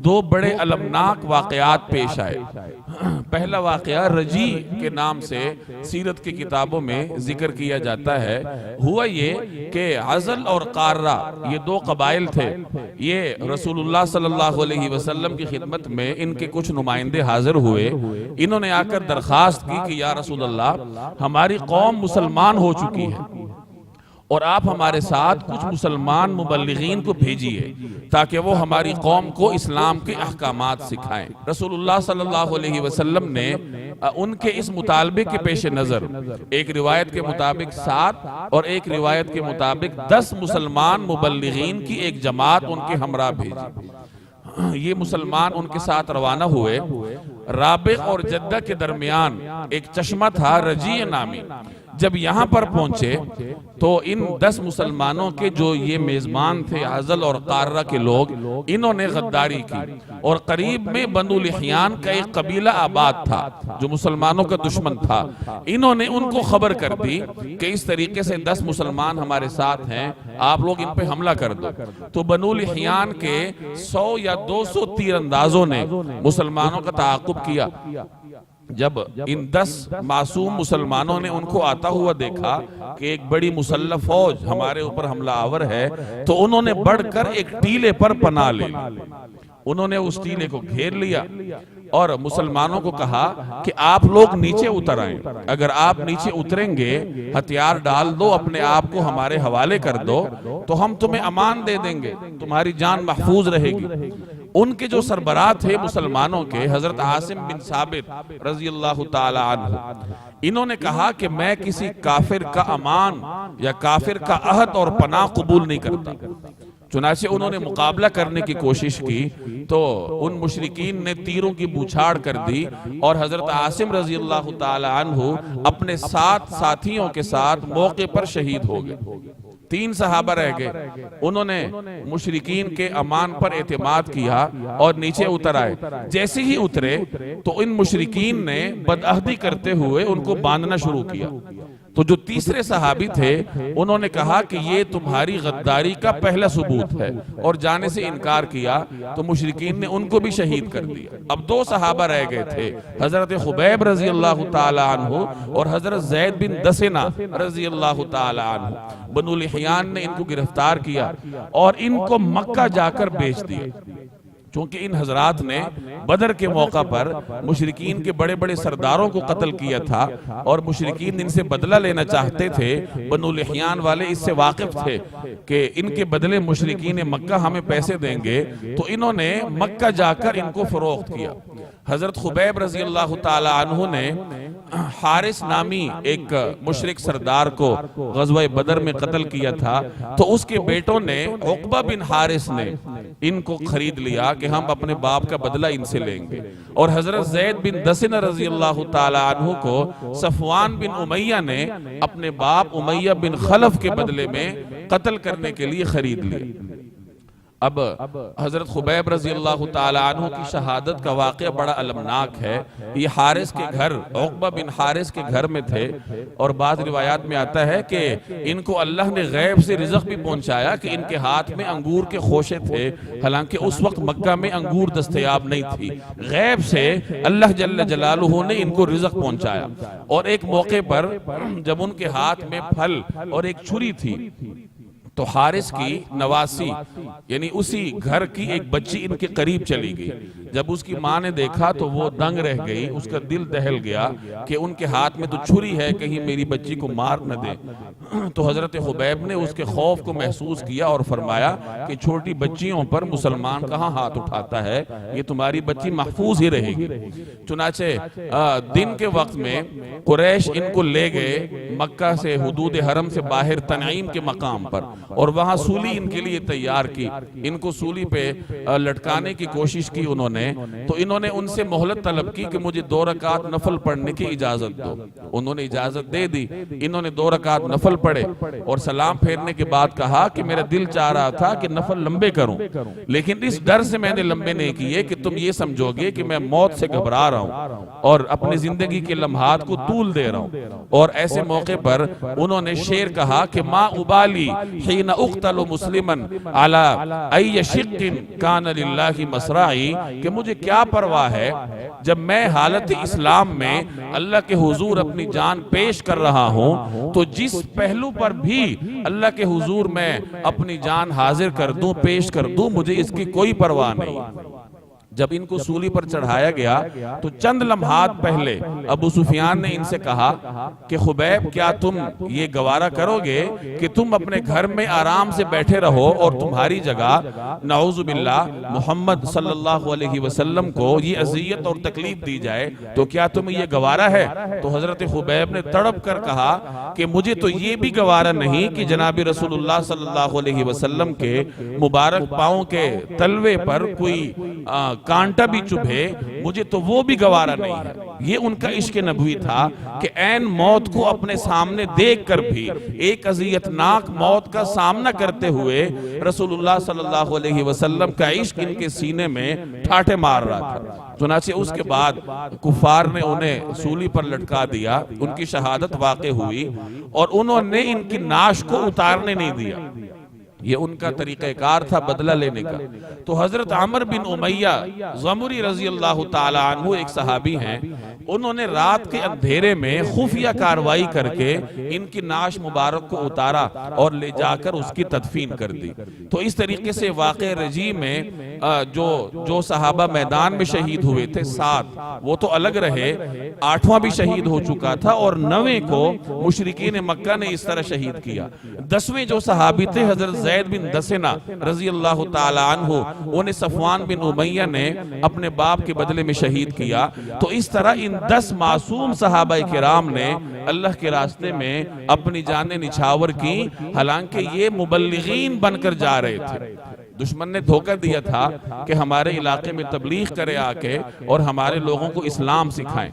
دو بڑے المناک واقعات پیش آئے۔ پہلا واقعہ رجی کے نام سے سیرت کی کتابوں میں ذکر کیا جاتا ہے۔ ہوا یہ کہ عزل اور قارہ یہ دو قبائل تھے، یہ رسول اللہ صلی اللہ علیہ وسلم کی خدمت میں ان کے کچھ نمائندے حاضر ہوئے۔ انہوں نے آ کر درخواست کی کہ یا رسول اللہ، ہماری قوم مسلمان ہو چکی ہے اور آپ ہمارے ساتھ کچھ مسلمان مبلغین کو بھیجیے تاکہ وہ ہماری قوم کو اسلام کے احکامات سکھائیں۔ رسول اللہ صلی اللہ علیہ وسلم نے ان کے اس مطالبے کے پیش نظر ایک روایت کے مطابق 7 اور ایک روایت کے مطابق 10 مسلمان مبلغین کی ایک جماعت ان کے ہمراہ بھیجی۔ یہ مسلمان ان کے ساتھ روانہ ہوئے۔ رابغ اور جدہ کے درمیان ایک چشمہ تھا رجی نامی۔ جب یہاں پر پہنچے تو ان 10 مسلمانوں کے جو یہ میزبان تھے عزل اور قارہ کے لوگ، انہوں نے غداری کی اور قریب میں بنو لحیان کا ایک قبیلہ آباد تھا جو مسلمانوں کا دشمن تھا۔ انہوں نے ان کو خبر کر دی کہ اس طریقے سے 10 مسلمان ہمارے ساتھ ہیں، آپ لوگ ان پہ حملہ کر دو۔ تو بنو لحیان کے 100 یا 200 تیر اندازوں نے مسلمانوں کا تعاقب کیا۔ جب ان 10 معصوم مسلمانوں نے ان کو آتا ہوا دیکھا کہ ایک بڑی مسلح فوج ہمارے اوپر حملہ آور ہے، تو انہوں نے بڑھ کر ایک ٹیلے پر پناہ لے لی۔ انہوں نے اس ٹیلے کو گھیر لیا اور مسلمانوں کو کہا کہ آپ لوگ نیچے اتر آئیں، اگر آپ نیچے اتریں گے، ہتھیار ڈال دو، اپنے آپ کو ہمارے حوالے کر دو تو ہم تمہیں امان دے دیں گے، تمہاری جان محفوظ رہے گی۔ ان کے جو سربراہ تھے مسلمانوں کے، حضرت عاصم بن ثابت رضی اللہ تعالی عنہ، انہوں نے کہا کہ میں کسی کافر کا امان یا کافر کا عہد اور پناہ قبول نہیں کرتا۔ چنانچہ انہوں نے مقابلہ کرنے کی کوشش کی تو ان مشرکین نے تیروں کی بوچھاڑ کر دی اور حضرت عاصم رضی اللہ تعالی عنہ اپنے 7 ساتھیوں کے ساتھ موقع پر شہید ہو گئے۔ 3 صحابہ رہ گئے۔ انہوں نے مشرکین کے امان پر اعتماد کیا اور نیچے اتر آئے۔ جیسے ہی اترے تو ان مشرکین نے بدعہدی کرتے ہوئے ان کو باندھنا شروع کیا۔ تو جو تیسرے صحابی تھے انہوں نے کہا کہ یہ تمہاری غداری کا پہلا ثبوت ہے اور جانے سے انکار کیا، تو مشرکین نے ان کو بھی شہید کر دیا۔ اب 2 صحابہ رہ گئے تھے، حضرت خبیب رضی اللہ تعالی عنہ اور حضرت زید بن دسنہ رضی اللہ تعالی عنہ۔ بنو لحیان نے ان کو گرفتار کیا اور ان کو مکہ جا کر بیچ دیا، چونکہ ان حضرات نے بدر کے موقع پر مشرکین کے بڑے بڑے سرداروں کو قتل کیا تھا اور مشرکین ان سے بدلہ لینا چاہتے تھے۔ بنو لحیان والے اس سے واقف تھے کہ ان کے بدلے مشرکین مکہ ہمیں پیسے دیں گے، تو انہوں نے مکہ جا کر ان کو فروخت کیا۔ حضرت خبیب رضی اللہ تعالی عنہ نے حارث نامی ایک مشرک سردار کو غزوہ بدر میں قتل کیا تھا، تو اس کے بیٹوں نے عقبہ بن حارث نے ان کو خرید لیا کہ ہم اپنے باپ کا بدلہ ان سے لیں گے، اور حضرت زید بن دسنہ رضی اللہ تعالی عنہ کو صفوان بن امیہ نے اپنے باپ امیہ بن خلف کے بدلے میں قتل کرنے کے لیے خرید لیا۔ اب حضرت خبیب رضی اللہ تعالی عنہ کی شہادت کا واقعہ بڑا المناک ہے۔ یہ حارث کے گھر، عقبہ بن حارث کے گھر میں تھے، اور بعض روایات میں آتا ہے کہ ان کو اللہ نے غیب سے رزق بھی پہنچایا کہ ان کے ہاتھ میں انگور کے خوشے تھے، حالانکہ اس وقت مکہ میں انگور دستیاب نہیں تھی۔ غیب سے اللہ جل جلالہ نے ان کو رزق پہنچایا، اور ایک موقع پر جب ان کے ہاتھ میں پھل اور ایک چھری تھی تو حارث کی نواسی یعنی اسی گھر کی ایک بچی ان کے قریب چلی گئی۔ جب اس کی ماں نے دیکھا تو وہ دنگ رہ گئی، اس کا دل دہل گیا کہ ان کے ہاتھ میں تو چھری ہے، کہیں میری بچی کو مار نہ دے۔ تو حضرت خبیب نے اس کے خوف کو محسوس کیا اور فرمایا کہ چھوٹی بچیوں پر مسلمان کہاں ہاتھ اٹھاتا ہے، یہ تمہاری بچی محفوظ ہی رہے گی۔ چنانچہ دن کے وقت میں قریش ان کو لے گئے مکہ سے حدود حرم سے باہر تنعیم کے مقام پر، اور وہاں سولی ان کے لیے تیار کی۔ ان کو سولی پہ لٹکانے کی کوشش کی انہوں نے، تو انہوں نے ان سے مہلت طلب کی کہ مجھے 2 رکعت نفل پڑھنے کی اجازت دو۔ انہوں نے اجازت دے دی، انہوں نے 2 رکعت نفل پڑھے اور سلام پھیرنے کے بعد کہا کہ میرا دل چاہ رہا تھا کہ نفل لمبے کروں، لیکن اس ڈر سے میں نے لمبے نہیں کیے کہ تم یہ سمجھو گے کہ میں موت سے گھبرا رہا ہوں اور اپنی زندگی کے لمحات کو طول دے رہا ہوں۔ اور ایسے موقع پر انہوں نے شعر کہا کہ ما ابالی حین اقتل مسلما علی ای شق کان للہ مصرعی کہ مجھے کیا پرواہ ہے جب میں حالت اسلام میں اللہ کے حضور اپنی جان پیش کر رہا ہوں تو جس پہلو پر بھی اللہ کے حضور میں اپنی جان حاضر کر دوں پیش کر دوں مجھے اس کی کوئی پرواہ نہیں۔ جب ان کو سولی پر چڑھایا گیا تو چند لمحات پہلے ابو سفیان نے ان سے کہا کہ خبیب کیا تم یہ گوارا کرو گے کہ تم اپنے گھر میں آرام سے بیٹھے رہو اور تمہاری جگہ نعوذ باللہ محمد صلی اللہ علیہ وسلم کو یہ اذیت اور تکلیف دی جائے تو کیا تمہیں یہ گوارا ہے؟ تو حضرت خبیب نے تڑپ کر کہا کہ مجھے تو یہ بھی گوارا نہیں کہ جناب رسول اللہ صلی اللہ علیہ وسلم کے مبارک پاؤں کے تلوے پر کوئی کانٹا بھی چبھے مجھے تو وہ بھی گوارا نہیں ہے۔ یہ ان کا عشق نبوی تھا کہ عین موت کو اپنے سامنے دیکھ کر بھی ایک اذیتناک موت کا سامنا کرتے ہوئے رسول اللہ صلی اللہ علیہ وسلم کا عشق ان کے سینے میں ٹھاٹھے مار رہا تھا۔ چنانچہ اس کے بعد کفار نے انہیں سولی پر لٹکا دیا، ان کی شہادت واقع ہوئی اور انہوں نے ان کی ناش کو اتارنے نہیں دیا۔ یہ ان کا طریقہ کار تھا بدلہ لینے کا۔ تو حضرت عمر بن امیہ زمری رضی اللہ تعالیٰ عنہ ایک صحابی ہیں، انہوں نے رات کے اندھیرے میں خفیہ کاروائی کر کے ان کی ناش مبارک کو اتارا اور لے جا کر اس کی تدفین کر دی۔ تو اس طریقے سے واقع رجی میں جو صحابہ میدان میں شہید ہوئے تھے 7 وہ تو الگ رہے، 8واں بھی شہید ہو چکا تھا اور 9ویں کو مشرکین مکہ نے اس طرح شہید کیا۔ 10ویں جو صحابی تھے حضرت زید بن دسنہ رضی اللہ تعالی عنہ انہیں صفوان بن امیہ نے اپنے باپ کے بدلے میں شہید کیا۔ تو اس طرح ان 10 معصوم صحابہ کرام نے اللہ کے راستے میں اپنی جانیں نچھاور کی، حالانکہ یہ مبلغین بن کر جا رہے تھے۔ دشمن نے دھوکہ دیا تھا کہ ہمارے علاقے میں تبلیغ کرے آ کے اور ہمارے لوگوں کو اسلام سکھائیں۔